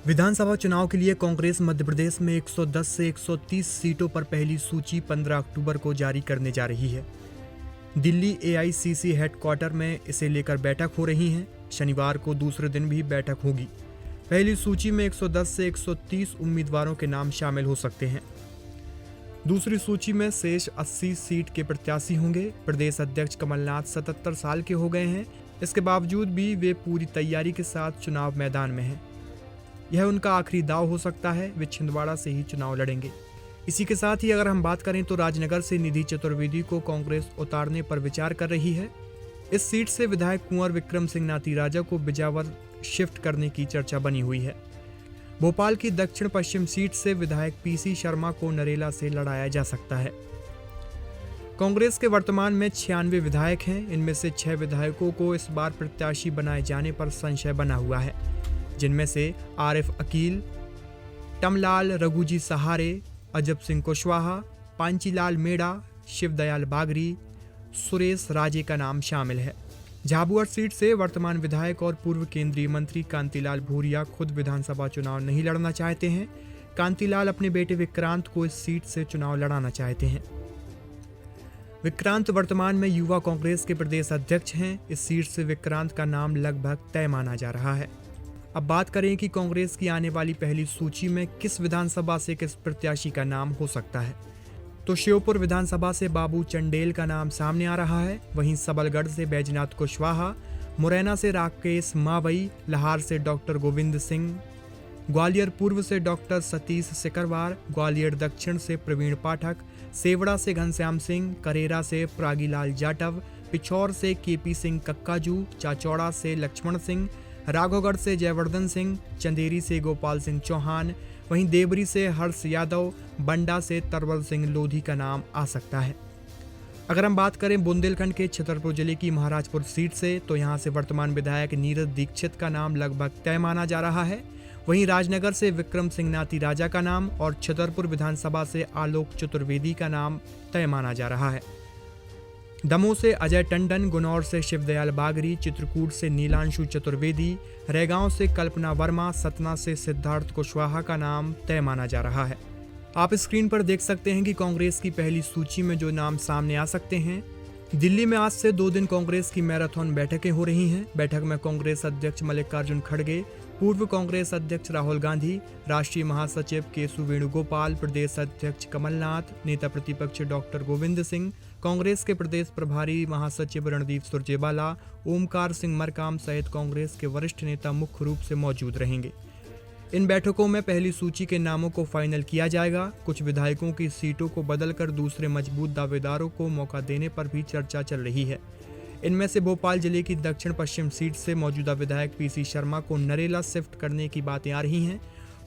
विधानसभा चुनाव के लिए कांग्रेस मध्य प्रदेश में 110 से 130 सीटों पर पहली सूची 15 अक्टूबर को जारी करने जा रही है। दिल्ली एआईसीसी हेडक्वार्टर में इसे लेकर बैठक हो रही है। शनिवार को दूसरे दिन भी बैठक होगी। पहली सूची में 110 से 130 उम्मीदवारों के नाम शामिल हो सकते हैं। दूसरी सूची में शेष 80 सीट के प्रत्याशी होंगे। प्रदेश अध्यक्ष कमलनाथ 77 साल के हो गए हैं। इसके बावजूद भी वे पूरी तैयारी के साथ चुनाव मैदान में हैं। यह उनका आखिरी दाव हो सकता है। वे छिंदवाड़ा से ही चुनाव लड़ेंगे। इसी के साथ ही अगर हम बात करें तो राजनगर से निधि चतुर्वेदी को कांग्रेस उतारने पर विचार कर रही है। इस सीट से विधायक कुंवर विक्रम सिंह नाती राजा को बिजावर शिफ्ट करने की चर्चा बनी हुई है। भोपाल की दक्षिण पश्चिम सीट से विधायक पीसी शर्मा को नरेला से लड़ाया जा सकता है। कांग्रेस के वर्तमान में 96 विधायक हैं। इनमें से 6 विधायकों को इस बार प्रत्याशी बनाए जाने पर संशय बना हुआ है, जिनमें से आरिफ अकील, टमलाल रघुजी सहारे, अजब सिंह कुशवाहा, पांचीलाल मेड़ा, शिवदयाल बागरी, सुरेश राजे का नाम शामिल है। झाबुआ सीट से वर्तमान विधायक और पूर्व केंद्रीय मंत्री कांतिलाल भूरिया खुद विधानसभा चुनाव नहीं लड़ना चाहते हैं। कांतिलाल अपने बेटे विक्रांत को इस सीट से चुनाव लड़ाना चाहते हैं। विक्रांत वर्तमान में युवा कांग्रेस के प्रदेश अध्यक्ष हैं। इस सीट से विक्रांत का नाम लगभग तय माना जा रहा है। अब बात करें कि कांग्रेस की आने वाली पहली सूची में किस विधानसभा से किस प्रत्याशी का नाम हो सकता है, तो श्योपुर विधानसभा से बाबू चंडेल का नाम सामने आ रहा है। वहीं सबलगढ़ से बैजनाथ कुशवाहा, मुरैना से राकेश मावई, लाहौर से डॉक्टर गोविंद सिंह, ग्वालियर पूर्व से डॉक्टर सतीश सिकरवार, ग्वालियर दक्षिण से प्रवीण पाठक, सेवड़ा से घनश्याम सिंह, करेरा से प्रागीलाल जाटव, पिछौर से केपी सिंह कक्काजू, चाचौड़ा से लक्ष्मण सिंह, राघोगढ़ से जयवर्धन सिंह, चंदेरी से गोपाल सिंह चौहान, वहीं देवरी से हर्ष यादव, बंडा से तरवल सिंह लोधी का नाम आ सकता है। अगर हम बात करें बुंदेलखंड के छतरपुर जिले की महाराजपुर सीट से, तो यहां से वर्तमान विधायक नीरज दीक्षित का नाम लगभग तय माना जा रहा है। वहीं राजनगर से विक्रम सिंह नाती राजा का नाम और छतरपुर विधानसभा से आलोक चतुर्वेदी का नाम तय माना जा रहा है। दमोह से अजय टंडन, गुनौर से शिवदयाल बागरी, चित्रकूट से नीलांशु चतुर्वेदी, रैगांव से कल्पना वर्मा, सतना से सिद्धार्थ कुशवाहा का नाम तय माना जा रहा है। आप स्क्रीन पर देख सकते हैं कि कांग्रेस की पहली सूची में जो नाम सामने आ सकते हैं। दिल्ली में आज से 2 दिन कांग्रेस की मैराथन बैठकें हो रही हैं। बैठक में कांग्रेस अध्यक्ष मल्लिकार्जुन खड़गे, पूर्व कांग्रेस अध्यक्ष राहुल गांधी, राष्ट्रीय महासचिव केशु वेणुगोपाल, प्रदेश अध्यक्ष कमलनाथ, नेता प्रतिपक्ष डॉक्टर गोविंद सिंह, कांग्रेस के प्रदेश प्रभारी महासचिव रणदीप सुरजेवाला, ओमकार सिंह मरकाम सहित कांग्रेस के वरिष्ठ नेता मुख्य रूप से मौजूद रहेंगे। इन बैठकों में पहली सूची के नामों को फाइनल किया जाएगा। कुछ विधायकों की सीटों को बदलकर दूसरे मजबूत दावेदारों को मौका देने पर भी चर्चा चल रही है। इनमें से भोपाल जिले की दक्षिण पश्चिम सीट से मौजूदा विधायक पीसी शर्मा को नरेला शिफ्ट करने की बातें आ रही हैं,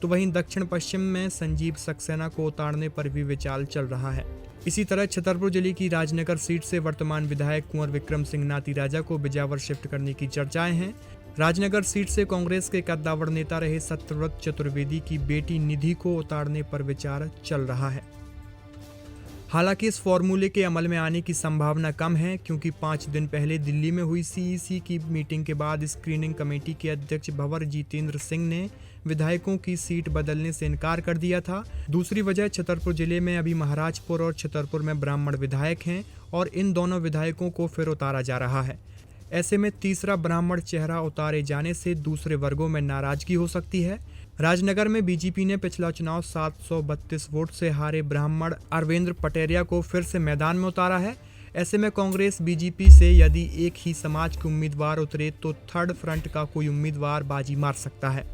तो वहीं दक्षिण पश्चिम में संजीव सक्सेना को उतारने पर भी विचार चल रहा है। इसी तरह छतरपुर जिले की राजनगर सीट से वर्तमान विधायक कुंवर विक्रम सिंह नाती राजा को बिजावर शिफ्ट करने की चर्चाएं हैं। राजनगर सीट से कांग्रेस के कद्दावर नेता रहे सत्यव्रत चतुर्वेदी की बेटी निधि को उतारने पर विचार चल रहा है। हालांकि इस फॉर्मूले के अमल में आने की संभावना कम है, क्योंकि 5 दिन पहले दिल्ली में हुई सीईसी की मीटिंग के बाद स्क्रीनिंग कमेटी के अध्यक्ष भंवर जितेंद्र सिंह ने विधायकों की सीट बदलने से इनकार कर दिया था। दूसरी वजह छतरपुर जिले में अभी महाराजपुर और छतरपुर में ब्राह्मण विधायक हैं और इन दोनों विधायकों को फिर उतारा जा रहा है। ऐसे में तीसरा ब्राह्मण चेहरा उतारे जाने से दूसरे वर्गों में नाराजगी हो सकती है। राजनगर में बीजेपी ने पिछला चुनाव 732 वोट से हारे ब्राह्मण अरविंद पटेरिया को फिर से मैदान में उतारा है। ऐसे में कांग्रेस बीजेपी से यदि एक ही समाज के उम्मीदवार उतरे तो थर्ड फ्रंट का कोई उम्मीदवार बाजी मार सकता है।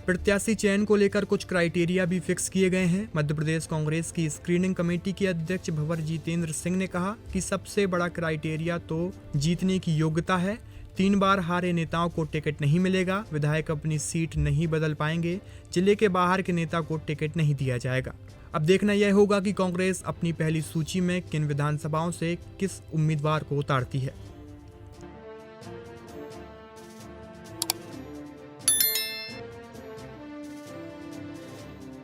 प्रत्याशी चयन को लेकर कुछ क्राइटेरिया भी फिक्स किए गए हैं। मध्य प्रदेश कांग्रेस की स्क्रीनिंग कमेटी के अध्यक्ष भंवर जितेंद्र सिंह ने कहा कि सबसे बड़ा क्राइटेरिया तो जीतने की योग्यता है। 3 बार हारे नेताओं को टिकट नहीं मिलेगा। विधायक अपनी सीट नहीं बदल पाएंगे। जिले के बाहर के नेता को टिकट नहीं दिया जाएगा। अब देखना यह होगा कि कांग्रेस अपनी पहली सूची में किन विधानसभाओं से किस उम्मीदवार को उतारती है।